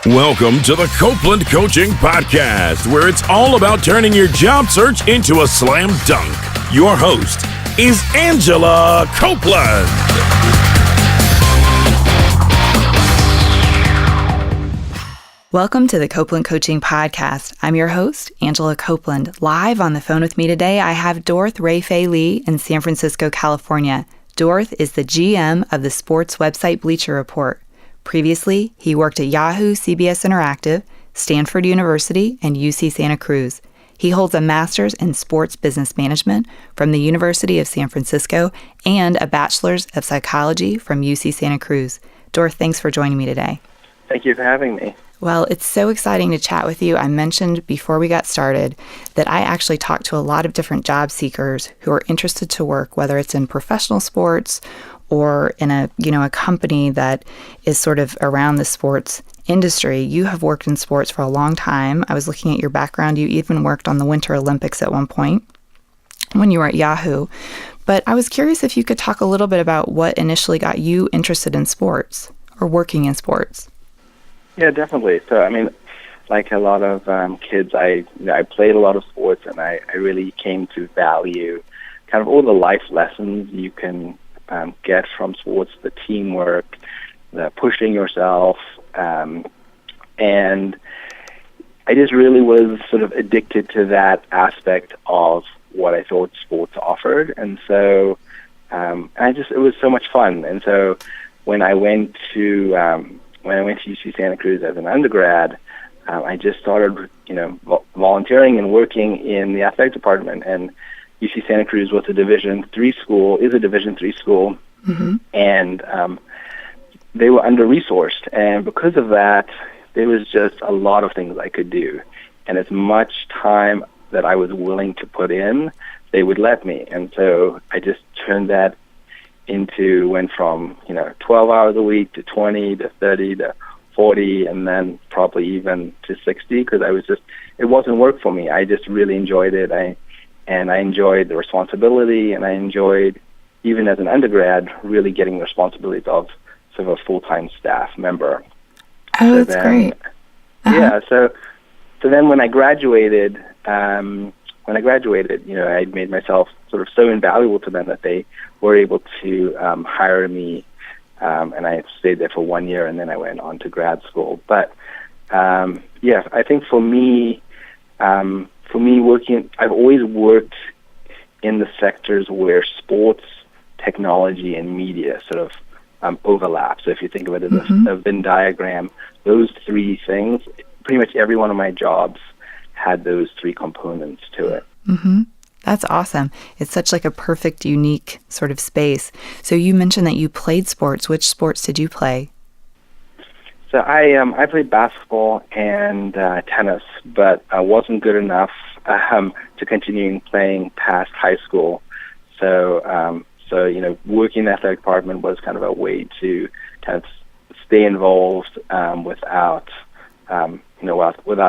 Welcome to the Copeland Coaching Podcast, where it's all about turning your job search into a slam dunk. Your host is Angela Copeland. Welcome to the Copeland Coaching Podcast. I'm your host, Angela Copeland. Live on the phone with me today, I have Dorth Raphaely in San Francisco, California. Dorth is the GM of the sports website Bleacher Report. Previously, he worked at Yahoo, CBS Interactive, Stanford University, and UC Santa Cruz. He holds a master's in sports business management from the University of San Francisco and a bachelor's of psychology from UC Santa Cruz. Dorth, thanks for joining me today. Thank you for having me. Well, it's so exciting to chat with you. I mentioned before we got started that I actually talk to a lot of different job seekers who are interested to work, whether it's in professional sports or in a company that is sort of around the sports industry. You have worked in sports for a long time. I was looking at your background. You even worked on the Winter Olympics at one point when you were at Yahoo. But I was curious if you could talk a little bit about what initially got you interested in sports or working in sports. Yeah, definitely. So, I mean, like a lot of kids, I played a lot of sports, and I really came to value kind of all the life lessons you can get from sports, the teamwork, the pushing yourself, and I just really was sort of addicted to that aspect of what I thought sports offered, and so it was so much fun. And so when I went to UC Santa Cruz as an undergrad, I just started, volunteering and working in the athletic department. And UC Santa Cruz was a Division III school, mm-hmm. and they were under-resourced. And because of that, there was just a lot of things I could do. And as much time that I was willing to put in, they would let me. And so I just turned that went from 12 hours a week to 20 to 30 to 40, and then probably even to 60, because it wasn't work for me. I just really enjoyed it. I enjoyed the responsibility, and I enjoyed, even as an undergrad, really getting the responsibilities of sort of a full-time staff member. Oh, that's great. Uh-huh. Yeah, so then when I graduated, I made myself sort of so invaluable to them that they were able to hire me, and I stayed there for 1 year, and then I went on to grad school. But I think for me working, I've always worked in the sectors where sports, technology, and media sort of overlap. So if you think of it as mm-hmm. a Venn diagram, those three things, pretty much every one of my jobs had those three components to it. Mm-hmm. That's awesome. It's such like a perfect, unique sort of space. So you mentioned that you played sports. Which sports did you play? So I played basketball and tennis, but I wasn't good enough to continue playing past high school. So working in the athletic department was kind of a way to kind of stay involved without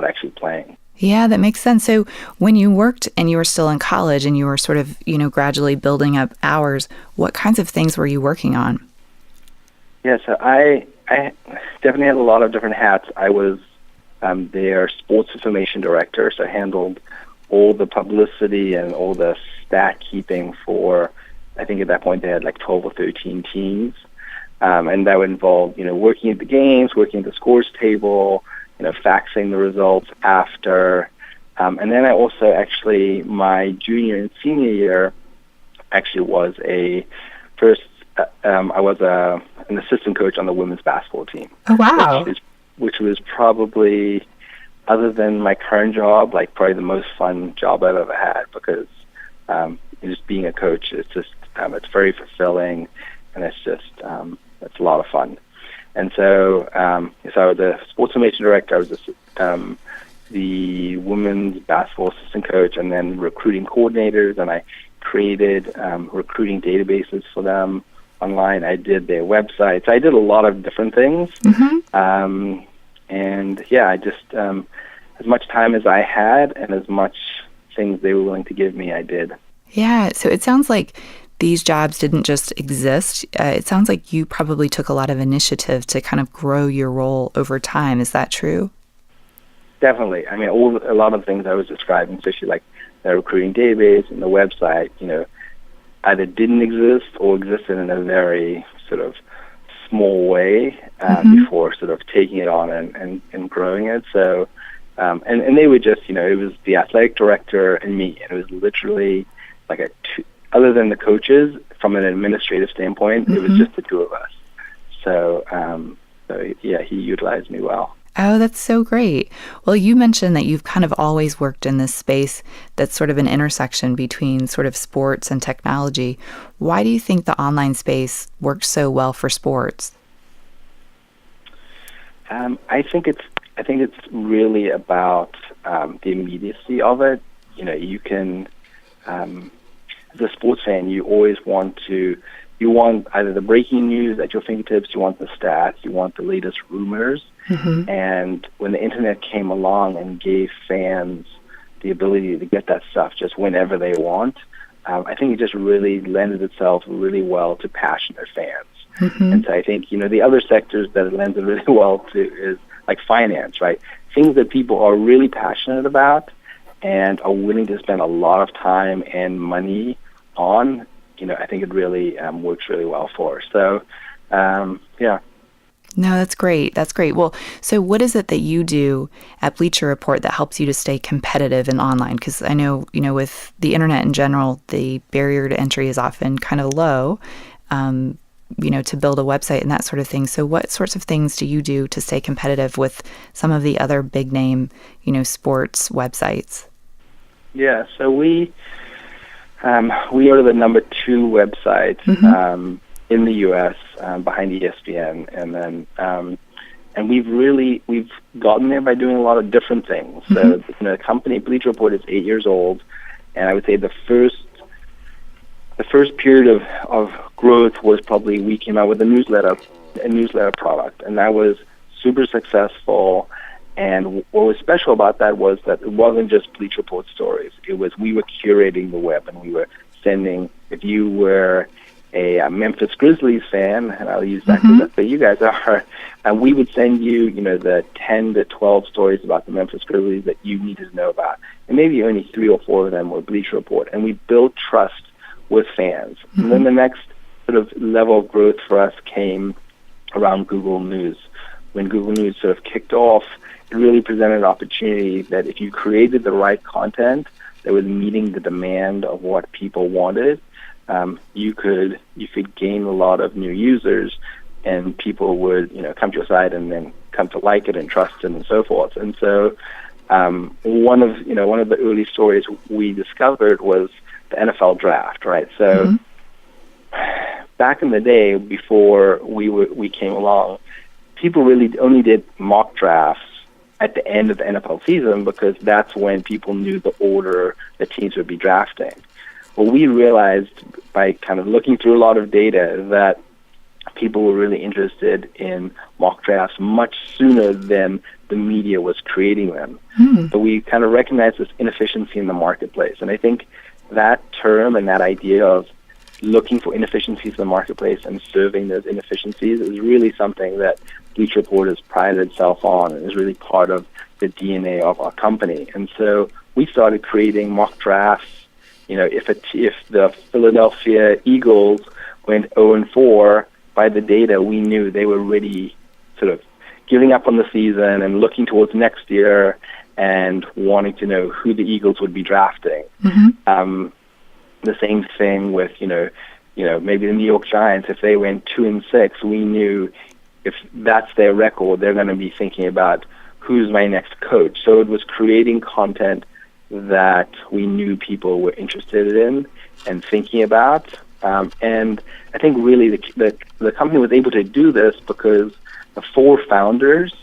actually playing. Yeah, that makes sense. So when you worked and you were still in college and you were sort of, gradually building up hours, what kinds of things were you working on? Yeah, so I definitely had a lot of different hats. I was their sports information director, so I handled all the publicity and all the stat keeping for, I think at that point they had like 12 or 13 teams. And that would involve, working at the games, working at the scores table, faxing the results after. And then I also actually, my junior and senior year, actually was I was an assistant coach on the women's basketball team. Oh, wow. Which was probably, other than my current job, like probably the most fun job I've ever had, because just being a coach, it's just, it's very fulfilling, and it's just, it's a lot of fun. And so, I was a sports information director. I was the women's basketball assistant coach, and then recruiting coordinators, and I created recruiting databases for them online. I did their websites. I did a lot of different things. Mm-hmm. I just, as much time as I had and as much things they were willing to give me, I did. Yeah, so it sounds like these jobs didn't just exist. It sounds like you probably took a lot of initiative to kind of grow your role over time. Is that true? Definitely. I mean, a lot of the things I was describing, especially like the recruiting database and the website, either didn't exist or existed in a very sort of small way before sort of taking it on and growing it. So, and they were just, it was the athletic director and me, and it was literally like other than the coaches, from an administrative standpoint, it was just the two of us. So, yeah, he utilized me well. Oh, that's so great. Well, you mentioned that you've kind of always worked in this space that's sort of an intersection between sort of sports and technology. Why do you think the online space works so well for sports? I think it's really about the immediacy of it. You can, as a sports fan, you always want either the breaking news at your fingertips, you want the stats, you want the latest rumors. And when the internet came along and gave fans the ability to get that stuff just whenever they want, I think it just really lended itself really well to passionate fans. And so I think, the other sectors that it lends it really well to is like finance, right? Things that people are really passionate about and are willing to spend a lot of time and money on, I think it really works really well for. So, yeah. No, that's great. That's great. Well, so what is it that you do at Bleacher Report that helps you to stay competitive in online? Because I know, with the internet in general, the barrier to entry is often kind of low, to build a website and that sort of thing. So what sorts of things do you do to stay competitive with some of the other big name, sports websites? Yeah, so we are the number 2 website in the U.S. Behind ESPN, and then and we've gotten there by doing a lot of different things. So the company Bleacher Report is 8 years old, and I would say the first period of growth was probably we came out with a newsletter product, and that was super successful. And what was special about that was that it wasn't just Bleacher Report stories. It was we were curating the web, and we were sending, if you were a Memphis Grizzlies fan, and I'll use that because that's what you guys are, and we would send you, the 10 to 12 stories about the Memphis Grizzlies that you needed to know about. And maybe only 3 or 4 of them were Bleacher Report. And we built trust with fans. And then the next sort of level of growth for us came around Google News. When Google News sort of kicked off, it really presented an opportunity that if you created the right content that was meeting the demand of what people wanted, you could gain a lot of new users, and people would come to your site and then come to like it and trust it and so forth. And so one of the early stories we discovered was the NFL draft, right? So back in the day, before we came along, people really only did mock drafts at the end of the NFL season because that's when people knew the order the teams would be drafting. Well, we realized by kind of looking through a lot of data that people were really interested in mock drafts much sooner than the media was creating them. So we kind of recognized this inefficiency in the marketplace. And I think that term and that idea of looking for inefficiencies in the marketplace and serving those inefficiencies is really something that Bleacher Report has prided itself on and is really part of the DNA of our company. And so we started creating mock drafts. If the Philadelphia Eagles went 0-4, by the data we knew they were really sort of giving up on the season and looking towards next year and wanting to know who the Eagles would be drafting. The same thing with maybe the New York Giants. If they went 2-6, we knew if that's their record, they're going to be thinking about who's my next coach. So it was creating content that we knew people were interested in and thinking about. And I think really the company was able to do this because the 4 founders,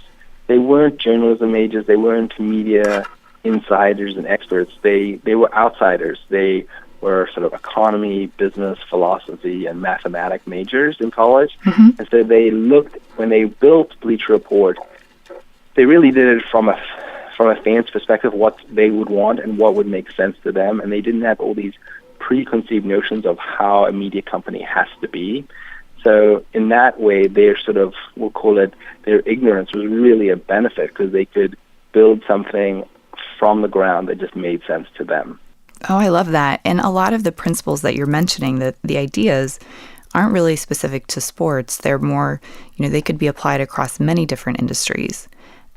they weren't journalism majors, they weren't media insiders and experts. They were outsiders. They were sort of economy, business, philosophy, and mathematics majors in college. And so they looked, when they built Bleacher Report, they really did it from a fan's perspective, what they would want and what would make sense to them. And they didn't have all these preconceived notions of how a media company has to be. So in that way, their sort of, we'll call it, their ignorance was really a benefit because they could build something from the ground that just made sense to them. Oh, I love that. And a lot of the principles that you're mentioning, the ideas, aren't really specific to sports. They're more, they could be applied across many different industries.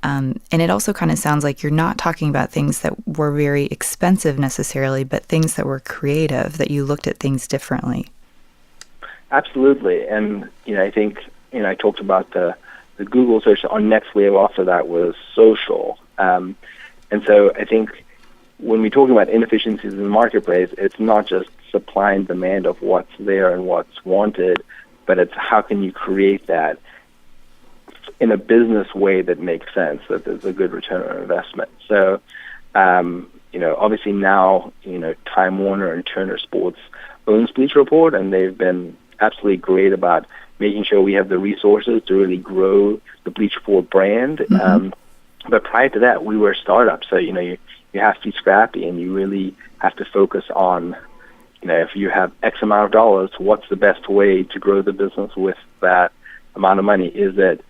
And it also kind of sounds like you're not talking about things that were very expensive necessarily, but things that were creative, that you looked at things differently. Absolutely. And, I think, I talked about the Google search. Our next wave after that was social. And so I think when we're talking about inefficiencies in the marketplace, it's not just supply and demand of what's there and what's wanted, but it's how can you create that in a business way that makes sense, that there's a good return on investment. So, obviously now, Time Warner and Turner Sports owns Bleacher Report, and they've been absolutely great about making sure we have the resources to really grow the Bleacher Report brand. Mm-hmm. But prior to that, we were a startup. So, you have to be scrappy, and you really have to focus on, if you have X amount of dollars, what's the best way to grow the business with that amount of money? Is it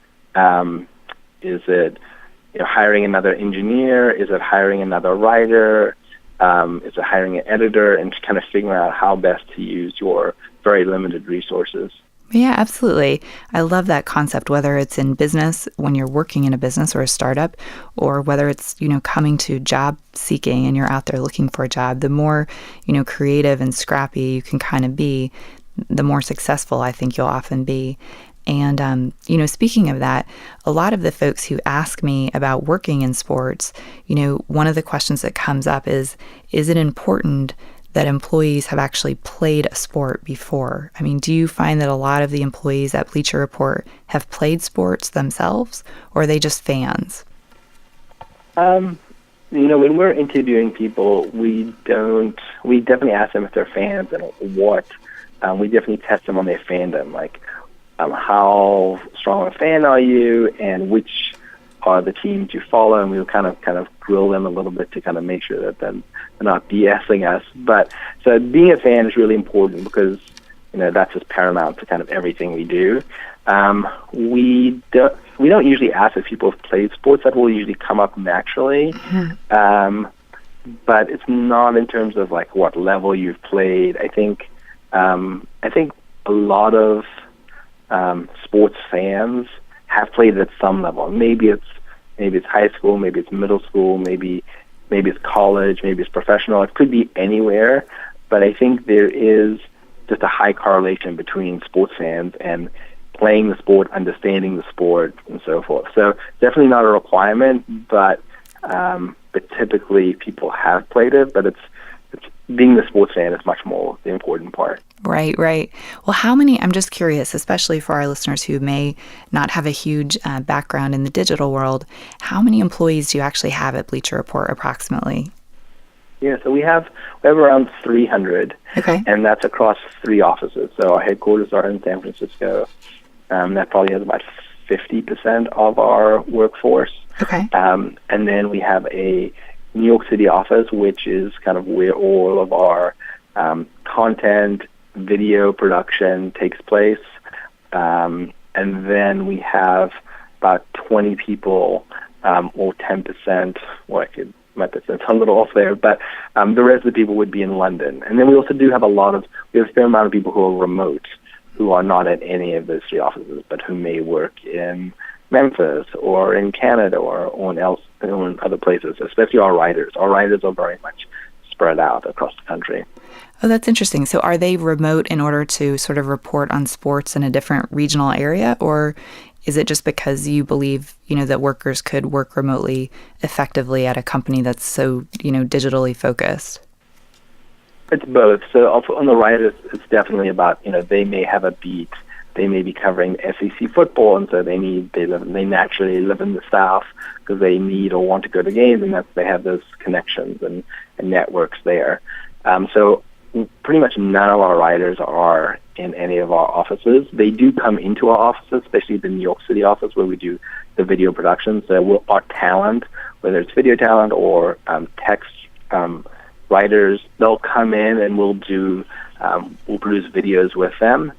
hiring another engineer? Is it hiring another writer? Is it hiring an editor? And just kind of figuring out how best to use your very limited resources. Yeah, absolutely. I love that concept, whether it's in business, when you're working in a business or a startup, or whether it's, coming to job seeking and you're out there looking for a job. The more, creative and scrappy you can kind of be, the more successful I think you'll often be. And, speaking of that, a lot of the folks who ask me about working in sports, one of the questions that comes up is it important that employees have actually played a sport before? I mean, do you find that a lot of the employees at Bleacher Report have played sports themselves, or are they just fans? When we're interviewing people, we definitely ask them if they're fans and what. We definitely test them on their fandom, like how strong a fan are you, and which are the teams you follow, and we'll kind of grill them a little bit to kind of make sure that they're not BSing us. But so being a fan is really important because that's just paramount to kind of everything we do. We don't usually ask if people have played sports. That will usually come up naturally. Mm-hmm. But it's not in terms of like what level you've played. I think a lot of sports fans have played at some level. Maybe it's high school, maybe it's middle school, maybe it's college, maybe it's professional. It could be anywhere, but I think there is just a high correlation between sports fans and playing the sport, understanding the sport, and so forth. So definitely not a requirement, but typically people have played it. But it's being the sports fan is much more the important part. Right. Well, I'm just curious, especially for our listeners who may not have a huge background in the digital world, how many employees do you actually have at Bleacher Report approximately? Yeah, so we have around 300, okay, and that's across 3 offices. So our headquarters are in San Francisco. That probably has about 50% of our workforce. Okay. And then we have a New York City office, which is kind of where all of our content, video production takes place. And then we have about 20 people, or 10%, might be a little off there, but the rest of the people would be in London. And then we also do have we have a fair amount of people who are remote, who are not at any of those 3 offices, but who may work in Memphis or in Canada or in other places, especially our writers. Our writers are very much spread out across the country. Oh, that's interesting. So are they remote in order to sort of report on sports in a different regional area, or is it just because you believe, that workers could work remotely effectively at a company that's so, digitally focused? It's both. So on the writers, it's definitely about, they may have a beat. They may be covering SEC football, and so they naturally live in the South because they need or want to go to games, and they have those connections and networks there. So pretty much none of our writers are in any of our offices. They do come into our offices, especially the New York City office where we do the video production. So our talent, whether it's video talent or text writers, they'll come in and we'll produce videos with them.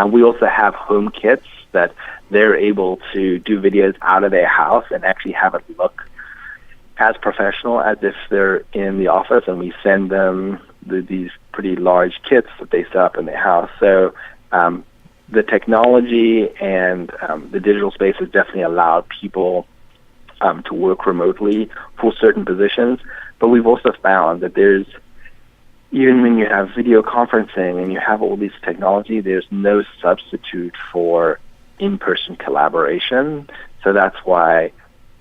We also have home kits that they're able to do videos out of their house and actually have it look as professional as if they're in the office, and we send them these pretty large kits that they set up in their house. So the technology and the digital space has definitely allowed people to work remotely for certain positions, but we've also found that even when you have video conferencing and you have all this technology, there's no substitute for in-person collaboration. So that's why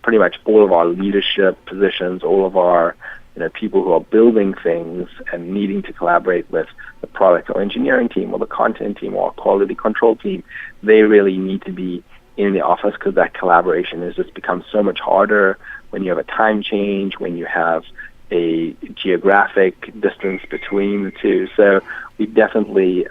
pretty much all of our leadership positions, all of our people who are building things and needing to collaborate with the product or engineering team or the content team or quality control team, they really need to be in the office, because that collaboration has just become so much harder when you have a time change, when you have a geographic distance between the two. So we definitely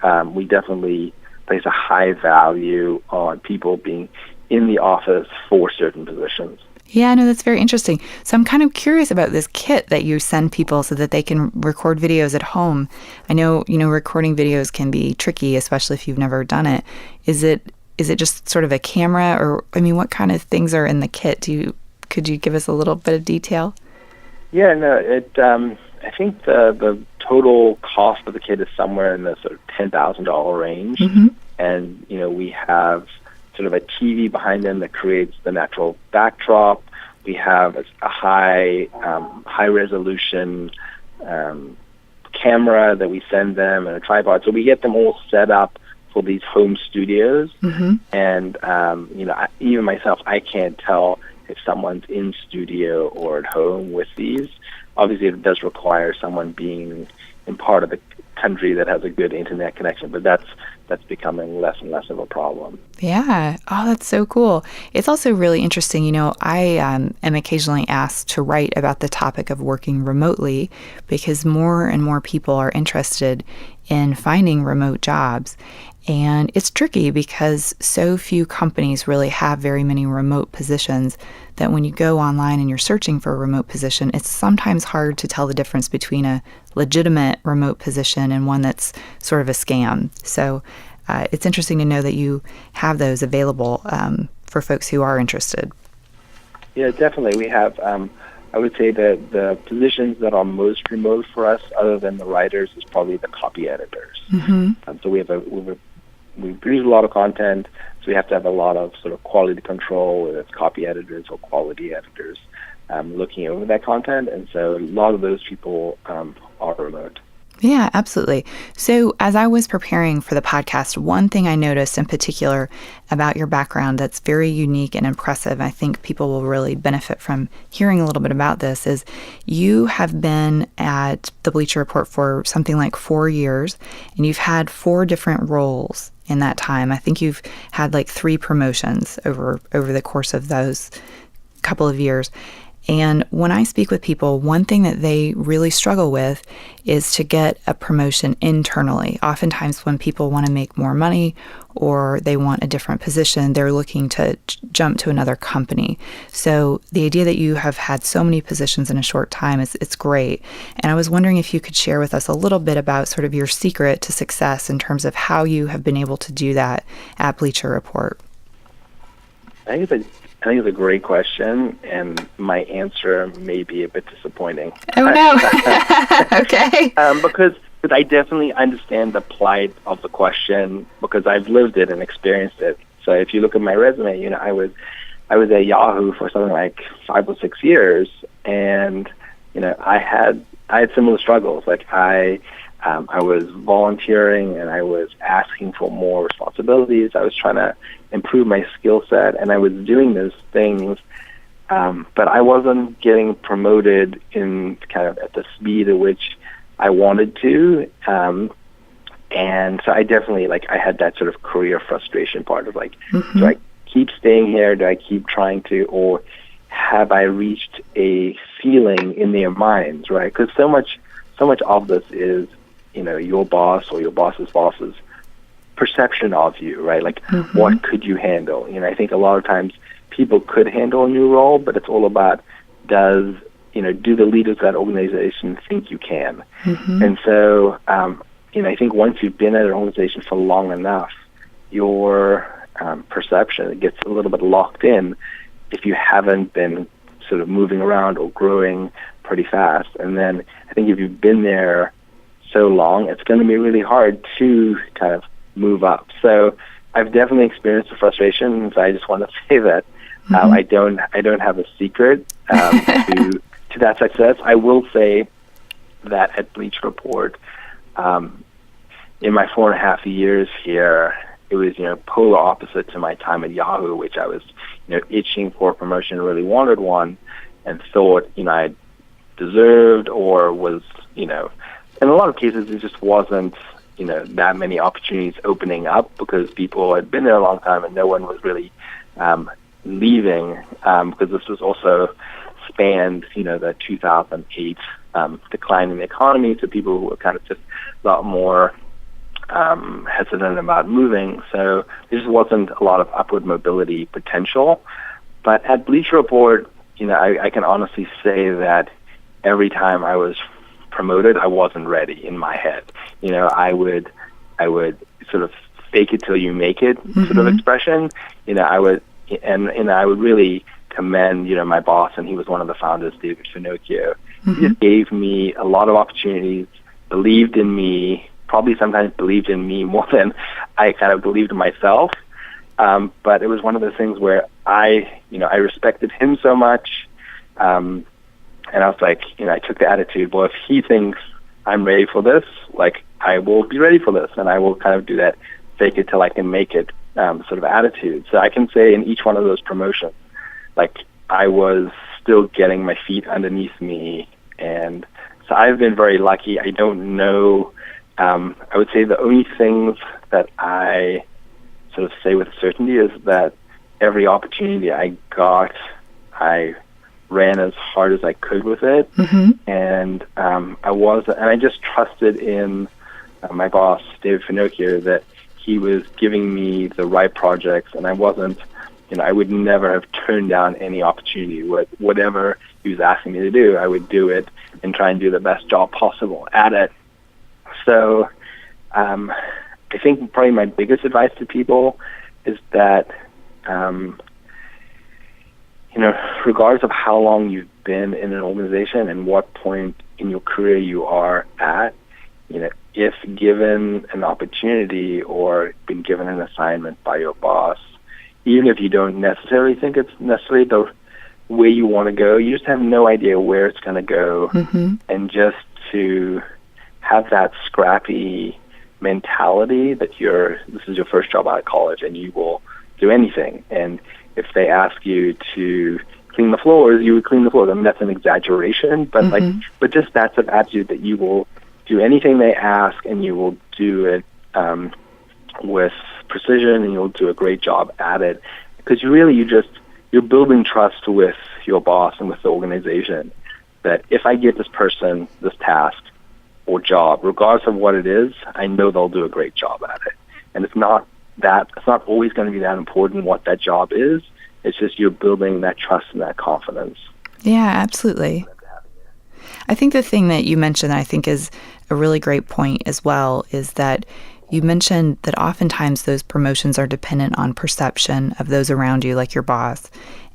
place a high value on people being in the office for certain positions. Yeah, no, that's very interesting. So I'm kind of curious about this kit that you send people so that they can record videos at home. I know, recording videos can be tricky, especially if you've never done it. Is it just sort of a camera, or, what kind of things are in the kit? Could you give us a little bit of detail? Yeah, no, I think the total cost of the kit is somewhere in the sort of $10,000 range. Mm-hmm. And, we have sort of a TV behind them that creates the natural backdrop. We have a high resolution camera that we send them, and a tripod. So we get them all set up for these home studios. Mm-hmm. And, even myself, I can't tell if someone's in studio or at home with these. Obviously, it does require someone being in part of the country that has a good internet connection, but that's becoming less and less of a problem. Yeah. Oh, that's so cool. It's also really interesting. I am occasionally asked to write about the topic of working remotely, because more and more people are interested in finding remote jobs. And it's tricky because so few companies really have very many remote positions that when you go online and you're searching for a remote position, it's sometimes hard to tell the difference between a legitimate remote position and one that's sort of a scam. So it's interesting to know that you have those available for folks who are interested. Yeah, definitely. We have, I would say that the positions that are most remote for us, other than the writers, is probably the copy editors. Mm-hmm. So we produce a lot of content, so we have to have a lot of sort of quality control, whether it's copy editors or quality editors, looking over that content. And so a lot of those people are remote. Yeah, absolutely. So as I was preparing for the podcast, one thing I noticed in particular about your background that's very unique and impressive, I think people will really benefit from hearing a little bit about this, is you have been at the Bleacher Report for something like 4 years, and you've had 4 different roles in that time. I think you've had like 3 promotions over the course of those couple of years. And when I speak with people, one thing that they really struggle with is to get a promotion internally. Oftentimes when people want to make more money or they want a different position, they're looking to jump to another company. So the idea that you have had so many positions in a short time, it's great. And I was wondering if you could share with us a little bit about sort of your secret to success in terms of how you have been able to do that at Bleacher Report. I think it's a great question, and my answer may be a bit disappointing. Oh, no. Okay. Because I definitely understand the plight of the question, because I've lived it and experienced it. So if you look at my resume, I was at Yahoo for something like 5 or 6 years, and I had similar struggles. Like I was volunteering and I was asking for more responsibilities. I was trying to improve my skill set, and I was doing those things, but I wasn't getting promoted in kind of at the speed at which I wanted to. And so I definitely, I had that sort of career frustration part of mm-hmm. Do I keep staying here? Do I keep trying to, or have I reached a ceiling in their minds, right? Because so much of this is, your boss or your boss's boss's perception of you, right? Mm-hmm. What could you handle? I think a lot of times people could handle a new role, but it's all about, does do the leaders of that organization think you can? And so, I think once you've been at an organization for long enough, your perception gets a little bit locked in if you haven't been sort of moving around or growing pretty fast. And then I think if you've been there so long, it's going to be really hard to kind of move up. So I've definitely experienced the frustration. So I just want to say that I don't have a secret to that success. I will say that at Bleacher Report, in my 4.5 years here, it was polar opposite to my time at Yahoo, which I was itching for a promotion, really wanted one, and thought I deserved or was in a lot of cases it just wasn't that many opportunities opening up because people had been there a long time and no one was really leaving because this was also spanned the 2008 decline in the economy, so people were kind of just a lot more hesitant about moving, so there just wasn't a lot of upward mobility potential. But at Bleacher Report, I can honestly say that every time I was promoted, I wasn't ready in my head. I would sort of fake it till you make it sort of expression. I would really commend my boss, and he was one of the founders, David Finocchio. He just gave me a lot of opportunities, believed in me, probably sometimes believed in me more than I kind of believed in myself. But it was one of those things where I respected him so much. And I was like, I took the attitude, well, if he thinks I'm ready for this, I will be ready for this. And I will kind of do that fake it till I can make it sort of attitude. So I can say in each one of those promotions, I was still getting my feet underneath me. And so I've been very lucky. I don't know. I would say the only things that I sort of say with certainty is that every opportunity I got, I ran as hard as I could with it, and I just trusted in my boss, David Finocchio, that he was giving me the right projects, and I wasn't, I would never have turned down any opportunity. Whatever he was asking me to do, I would do it and try and do the best job possible at it. So I think probably my biggest advice to people is that, regardless of how long you've been in an organization and what point in your career you are at, if given an opportunity or been given an assignment by your boss, even if you don't necessarily think it's necessarily the way you want to go, you just have no idea where it's going to go. And just to have that scrappy mentality that this is your first job out of college and you will do anything. And if they ask you to clean the floors, you would clean the floors. I mean, that's an exaggeration, but but just that's an attitude that you will do anything they ask and you will do it with precision and you'll do a great job at it. Because you're building trust with your boss and with the organization that if I give this person this task or job, regardless of what it is, I know they'll do a great job at it. And it's not always going to be that important what that job is. It's just you're building that trust and that confidence. Yeah, absolutely. I think the thing that you mentioned that I think is a really great point as well is that you mentioned that oftentimes those promotions are dependent on perception of those around you, like your boss.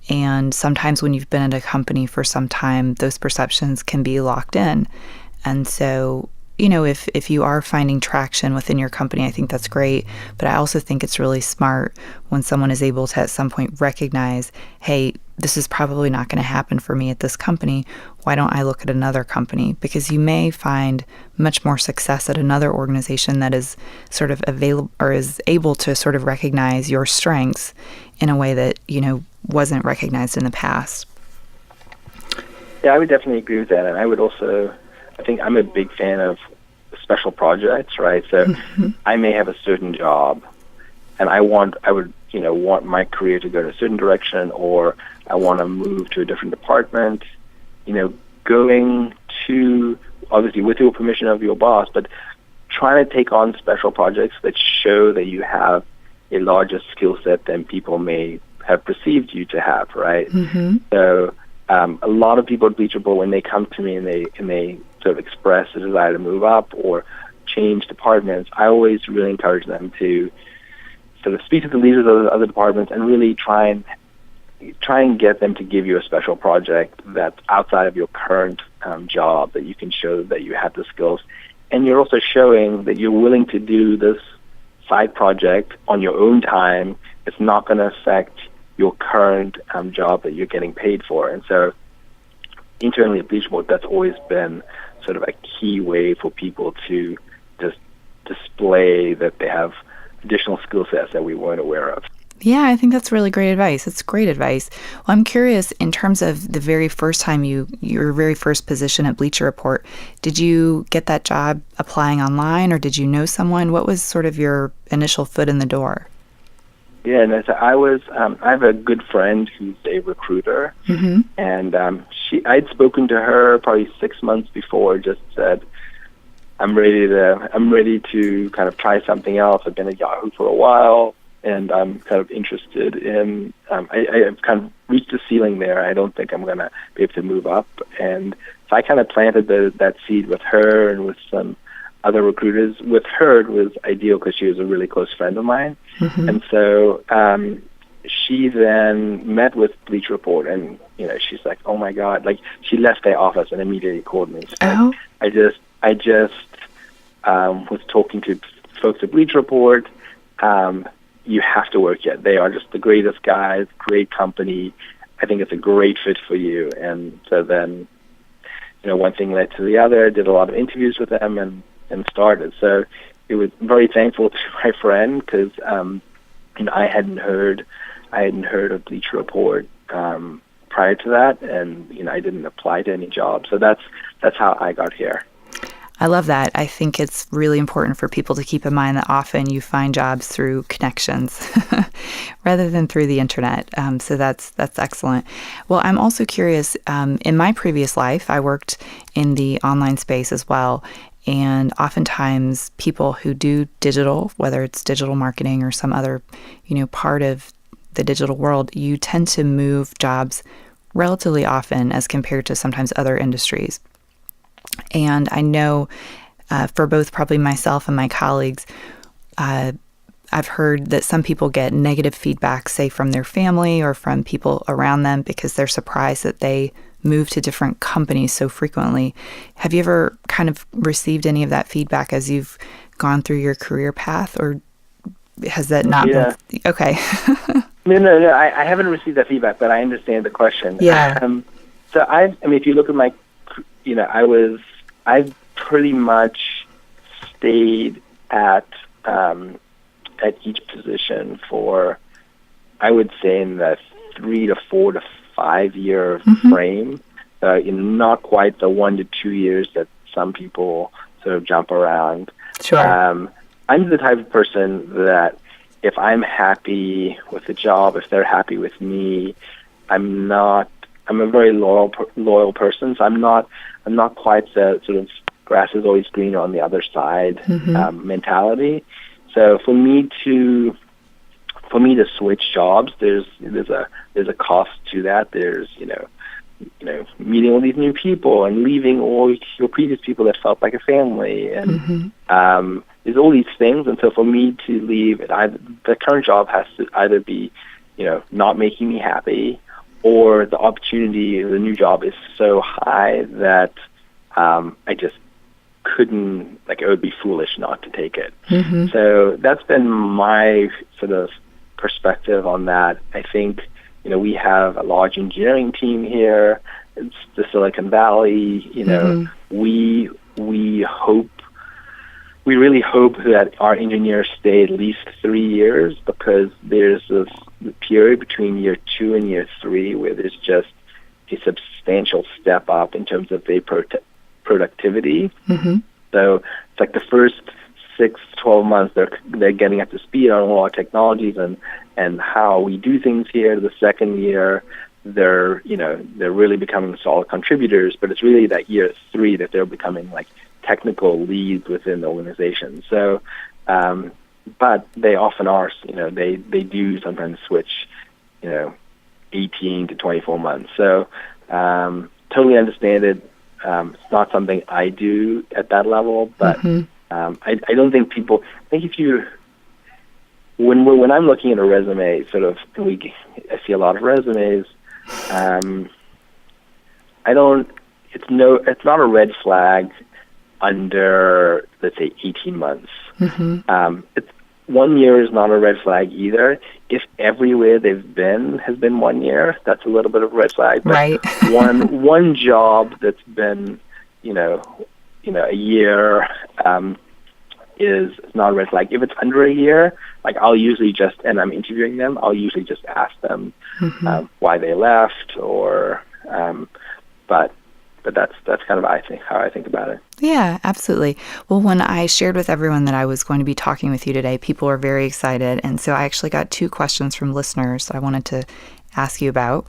And sometimes when you've been at a company for some time, those perceptions can be locked in. And so, if you are finding traction within your company, I think that's great. But I also think it's really smart when someone is able to at some point recognize, hey, this is probably not going to happen for me at this company. Why don't I look at another company? Because you may find much more success at another organization that is sort of available or is able to sort of recognize your strengths in a way that, wasn't recognized in the past. Yeah, I would definitely agree with that. And I think I'm a big fan of special projects, right? So I may have a certain job and I would want my career to go in a certain direction, or I want to move to a different department, going to, obviously with your permission of your boss, but trying to take on special projects that show that you have a larger skill set than people may have perceived you to have, right? So a lot of people at Bleacher, when they come to me and they sort of express a desire to move up or change departments, I always really encourage them to sort of speak to the leaders of the other departments and really try and get them to give you a special project that's outside of your current job, that you can show that you have the skills. And you're also showing that you're willing to do this side project on your own time. It's not going to affect your current job that you're getting paid for. And so internally at Bleacher, that's always been sort of a key way for people to just display that they have additional skill sets that we weren't aware of. Yeah, I think that's really great advice. It's great advice. Well, I'm curious, in terms of the very first time your very first position at Bleacher Report, did you get that job applying online, or did you know someone? What was sort of your initial foot in the door? Yeah, and so I have a good friend who's a recruiter, and I'd spoken to her probably 6 months before, just said, I'm ready to kind of try something else. I've been at Yahoo for a while, and I'm kind of interested in, I've kind of reached the ceiling there. I don't think I'm going to be able to move up. And so I kind of planted that seed with her and with some other recruiters. With her, it was ideal because she was a really close friend of mine. And so she then met with Bleacher Report, and, she's like, oh my God, like she left their office and immediately called me. So I just was talking to folks at Bleacher Report. You have to work yet. They are just the greatest guys, great company. I think it's a great fit for you. And so then, one thing led to the other. I did a lot of interviews with them and started. So it was very thankful to my friend because, I hadn't heard of Bleacher Report prior to that, and I didn't apply to any jobs. So that's how I got here. I love that. I think it's really important for people to keep in mind that often you find jobs through connections rather than through the internet. So that's excellent. Well, I'm also curious, in my previous life, I worked in the online space as well. And oftentimes people who do digital, whether it's digital marketing or some other, part of the digital world, you tend to move jobs relatively often as compared to sometimes other industries. And I know for both probably myself and my colleagues, I've heard that some people get negative feedback, say from their family or from people around them, because they're surprised that they move to different companies so frequently. Have you ever kind of received any of that feedback as you've gone through your career path, or has that not been? Okay. No, I haven't received that feedback, but I understand the question. Yeah. So if you look at my, I've pretty much stayed at each position for, I would say, in the 3 to 4 to 5 year frame. Not quite the 1 to 2 years that some people sort of jump around. Sure. I'm the type of person that if I'm happy with the job, if they're happy with me, I'm a very loyal person. So I'm not quite the sort of grass is always greener on the other side mentality. So for me to switch jobs, there's a cost to that. There's meeting all these new people and leaving all your previous people that felt like a family, and there's all these things. And so for me to leave, the current job has to either be not making me happy, or the opportunity, the new job is so high that I just couldn't, it would be foolish not to take it. So that's been my sort of perspective on that. I think, we have a large engineering team here. It's the Silicon Valley. We really hope that our engineers stay at least 3 years, because there's this period between year 2 and year 3 where there's just a substantial step up in terms of their productivity. So it's like the first 6 to 12 months they're getting up to speed on all our technologies and how we do things here. The second year they're really becoming solid contributors, but it's really that year 3 that they're becoming technical leads within the organization. So but they often are, they do sometimes switch 18 to 24 months. So Totally understand it. It's not something I do at that level, but I don't think people. I think if you when I'm looking at a resume, I see a lot of resumes. It's not a red flag under, let's say, 18 months. It's 1 year is not a red flag either. If everywhere they've been has been 1 year, that's a little bit of a red flag. But right. one job that's been, a year is not a red flag. If it's under a year, like and I'm interviewing them, I'll usually just ask them why they left, or but that's kind of how I think about it. Yeah, absolutely. Well, when I shared with everyone that I was going to be talking with you today, people were very excited. And so I actually got 2 questions from listeners that I wanted to ask you about.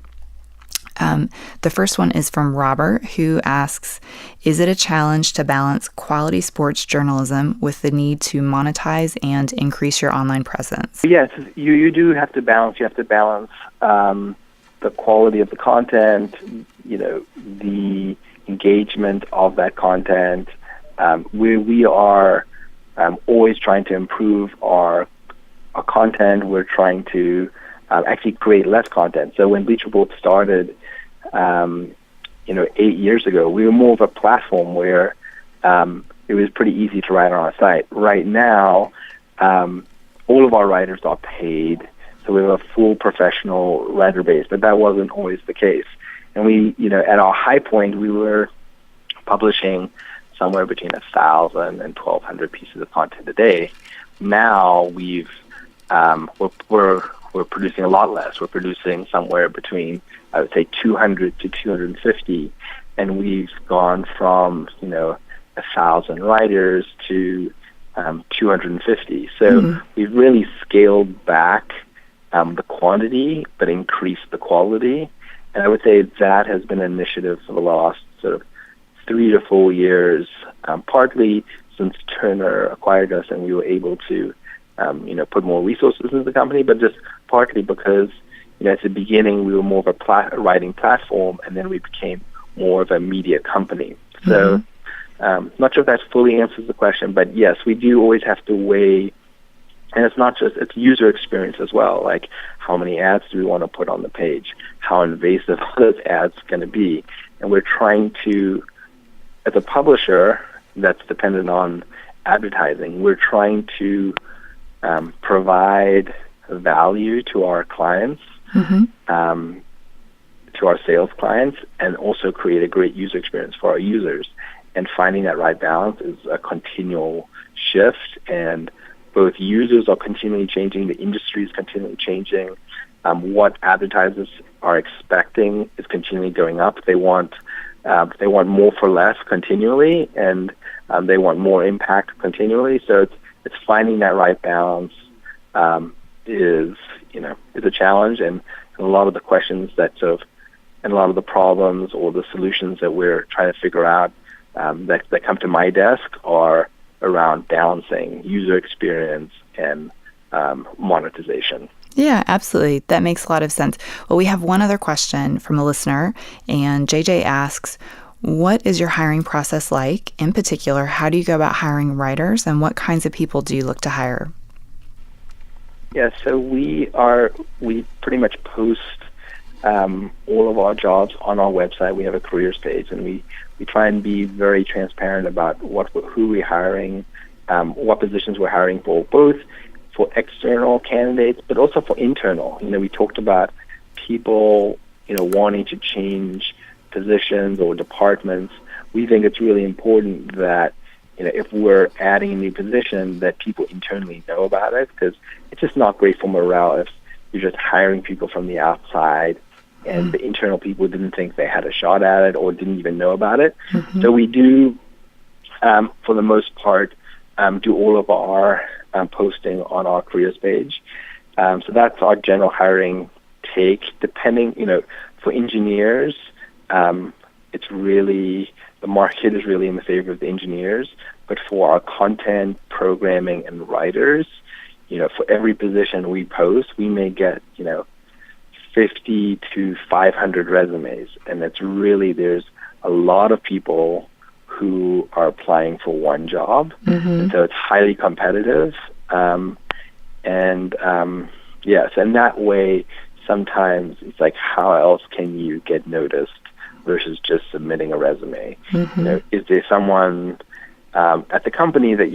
The first one is from Robert, who asks, is it a challenge to balance quality sports journalism with the need to monetize and increase your online presence? Yes, you do have to balance. You have to balance the quality of the content, the engagement of that content. We are always trying to improve our content. We're trying to actually create less content. So when Bleacher started, 8 years ago, we were more of a platform where it was pretty easy to write on our site. Right now, all of our writers are paid, so we have a full professional writer base, but that wasn't always the case. And we, at our high point, we were publishing somewhere between 1,000 and 1,200 pieces of content a day. Now we're producing a lot less. We're producing somewhere between, I would say, 200 to 250, and we've gone from 1,000 writers to 250. So we've really scaled back the quantity, but increased the quality. And I would say that has been an initiative for the last sort of 3 to 4 years, partly since Turner acquired us and we were able to, put more resources into the company, but just partly because, at the beginning we were more of a writing platform, and then we became more of a media company. So, not sure if that fully answers the question, but yes, we do always have to weigh. And it's user experience as well. Like, how many ads do we want to put on the page? How invasive are those ads going to be? And we're trying to, as a publisher that's dependent on advertising, we're trying to provide value to our clients, to our sales clients, and also create a great user experience for our users. And finding that right balance is a continual shift, and both users are continually changing, the industry is continually changing. What advertisers are expecting is continually going up. They want more for less continually, and they want more impact continually. So it's finding that right balance is a challenge, and a lot of the questions and a lot of the problems or the solutions that we're trying to figure out that come to my desk are around balancing user experience and monetization. Yeah, absolutely. That makes a lot of sense. Well, we have one other question from a listener, and JJ asks, what is your hiring process like? In particular, how do you go about hiring writers, and what kinds of people do you look to hire? Yeah, so we pretty much post all of our jobs on our website. We have a careers page, and we try and be very transparent about who we're hiring, what positions we're hiring for, both for external candidates, but also for internal. We talked about people, wanting to change positions or departments. We think it's really important that, if we're adding a new position, that people internally know about it, because it's just not great for morale if you're just hiring people from the outside and the internal people didn't think they had a shot at it or didn't even know about it. So we do, for the most part, do all of our posting on our careers page. So that's our general hiring take. Depending, for engineers, it's really, the market is really in the favor of the engineers. But for our content, programming, and writers, for every position we post, we may get, 50 to 500 resumes, and there's a lot of people who are applying for one job, and so it's highly competitive. Yes, and that way, sometimes it's like, how else can you get noticed versus just submitting a resume? Is there someone at the company that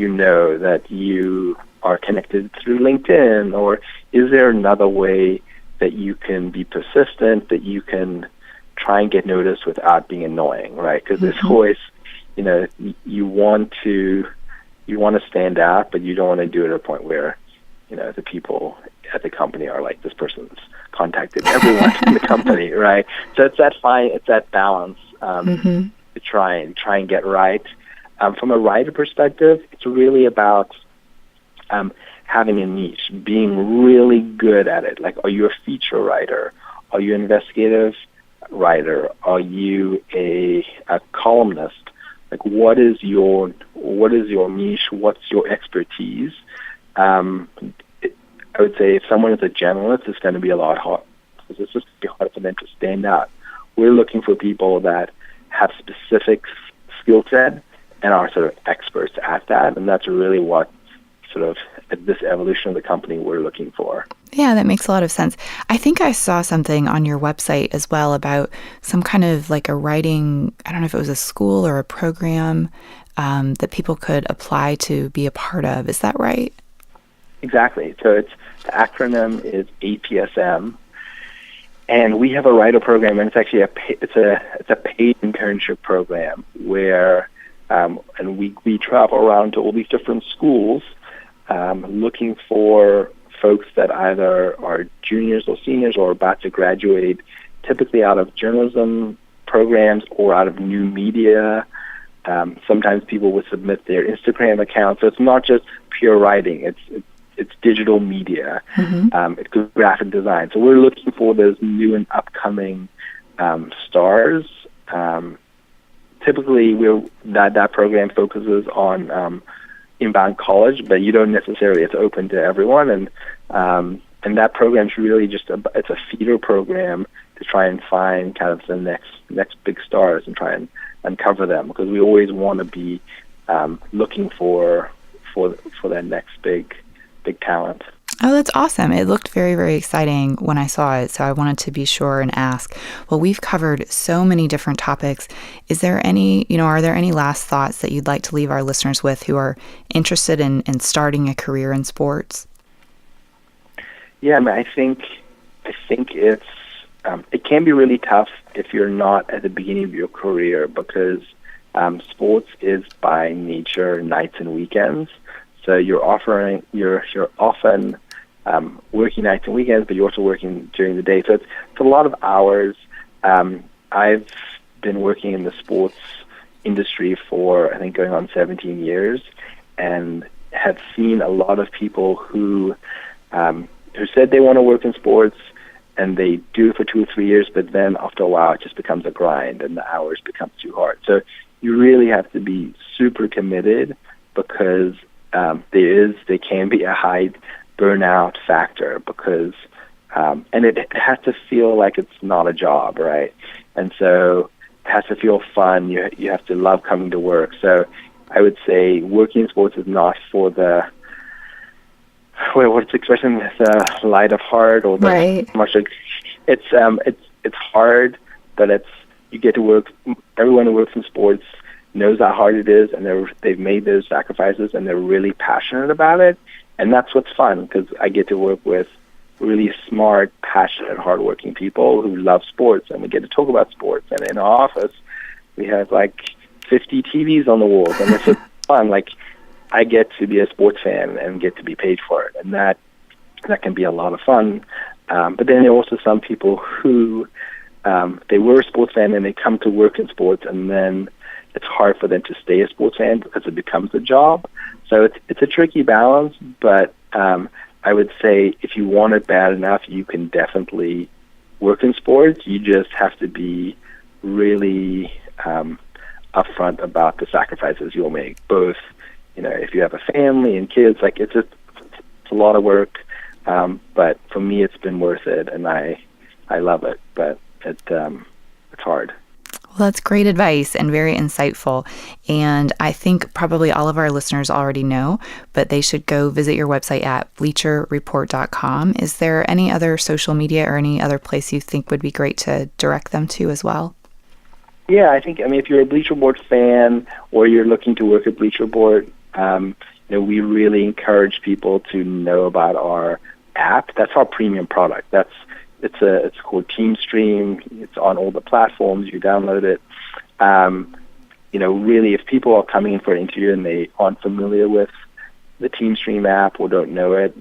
that you are connected through LinkedIn, or is there another way that you can be persistent, that you can try and get noticed without being annoying, right? Because there's always, you want to stand out, but you don't want to do it at a point where, the people at the company are like, this person's contacted everyone in the company, right? So it's that balance to try and get right. From a writer perspective, it's really about having a niche, being really good at it. Like, are you a feature writer? Are you an investigative writer? Are you a columnist? Like, what is your niche? What's your expertise? I would say if someone is a generalist, it's going to be a lot hard, because it's just going to be hard for them to stand out. We're looking for people that have specific skill set and are sort of experts at that, and that's really what sort of at this evolution of the company we're looking for. Yeah, that makes a lot of sense. I think I saw something on your website as well about some kind of like a writing, I don't know if it was a school or a program that people could apply to be a part of. Is that right? Exactly. So the acronym is APSM, and we have a writer program, and it's actually a paid internship program where and we travel around to all these different schools looking for folks that either are juniors or seniors or about to graduate, typically out of journalism programs or out of new media. Sometimes people would submit their Instagram account, so it's not just pure writing. It's digital media. It's graphic design. So we're looking for those new and upcoming stars. Typically, that program focuses on inbound college, but you don't necessarily. It's open to everyone, and that program is really just it's a feeder program to try and find kind of the next big stars and try and uncover them, because we always want to be looking for that next big talent. Oh, that's awesome. It looked very, very exciting when I saw it, so I wanted to be sure and ask. Well, we've covered so many different topics. Is there any, are there any last thoughts that you'd like to leave our listeners with who are interested in starting a career in sports? Yeah, I mean, I think it's it can be really tough if you're not at the beginning of your career, because sports is by nature nights and weekends. So you're often working nights and weekends, but you're also working during the day. So it's a lot of hours. I've been working in the sports industry for, I think, going on 17 years, and have seen a lot of people who said they want to work in sports, and they do it for 2 or 3 years, but then after a while it just becomes a grind and the hours become too hard. So you really have to be super committed, because there can be a high burnout factor, because and it has to feel like it's not a job, right? And so it has to feel fun. You have to love coming to work. So I would say working in sports is not for the what's the expression? The light of heart, or the right. It's hard, but you get to work. Everyone who works in sports knows how hard it is, and they've made those sacrifices, and they're really passionate about it. And that's what's fun, because I get to work with really smart, passionate, hardworking people who love sports, and we get to talk about sports. And in our office, we have like 50 TVs on the walls, and it's just fun. Like, I get to be a sports fan and get to be paid for it, and that can be a lot of fun. But then there are also some people who they were a sports fan and they come to work in sports, and then it's hard for them to stay a sports fan because it becomes a job. So it's a tricky balance, but I would say if you want it bad enough, you can definitely work in sports. You just have to be really upfront about the sacrifices you'll make. Both, if you have a family and kids, like it's a lot of work, but for me it's been worth it, and I I love it, but it's hard. Well, that's great advice and very insightful. And I think probably all of our listeners already know, but they should go visit your website at bleacherreport.com. Is there any other social media or any other place you think would be great to direct them to as well? Yeah, I mean, if you're a Bleacher Report fan or you're looking to work at Bleacher Report, we really encourage people to know about our app. That's our premium product. It's called TeamStream. It's on all the platforms. You download it. Really, if people are coming in for an interview and they aren't familiar with the TeamStream app or don't know it,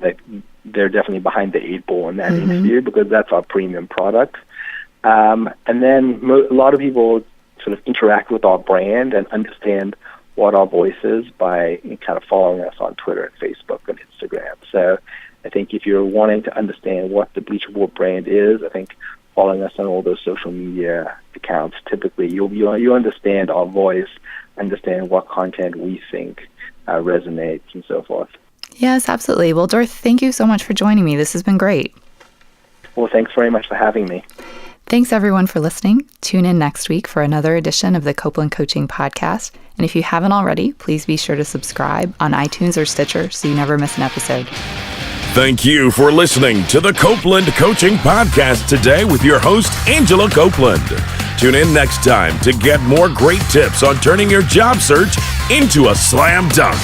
they're definitely behind the eight ball in that interview, because that's our premium product. And then a lot of people sort of interact with our brand and understand what our voice is by kind of following us on Twitter and Facebook and Instagram. So I think if you're wanting to understand what the Bleacher Report brand is, I think following us on all those social media accounts, typically you understand our voice, understand what content we think resonates, and so forth. Yes, absolutely. Well, Dorth, thank you so much for joining me. This has been great. Well, thanks very much for having me. Thanks, everyone, for listening. Tune in next week for another edition of the Copeland Coaching Podcast. And if you haven't already, please be sure to subscribe on iTunes or Stitcher so you never miss an episode. Thank you for listening to the Copeland Coaching Podcast today with your host, Angela Copeland. Tune in next time to get more great tips on turning your job search into a slam dunk.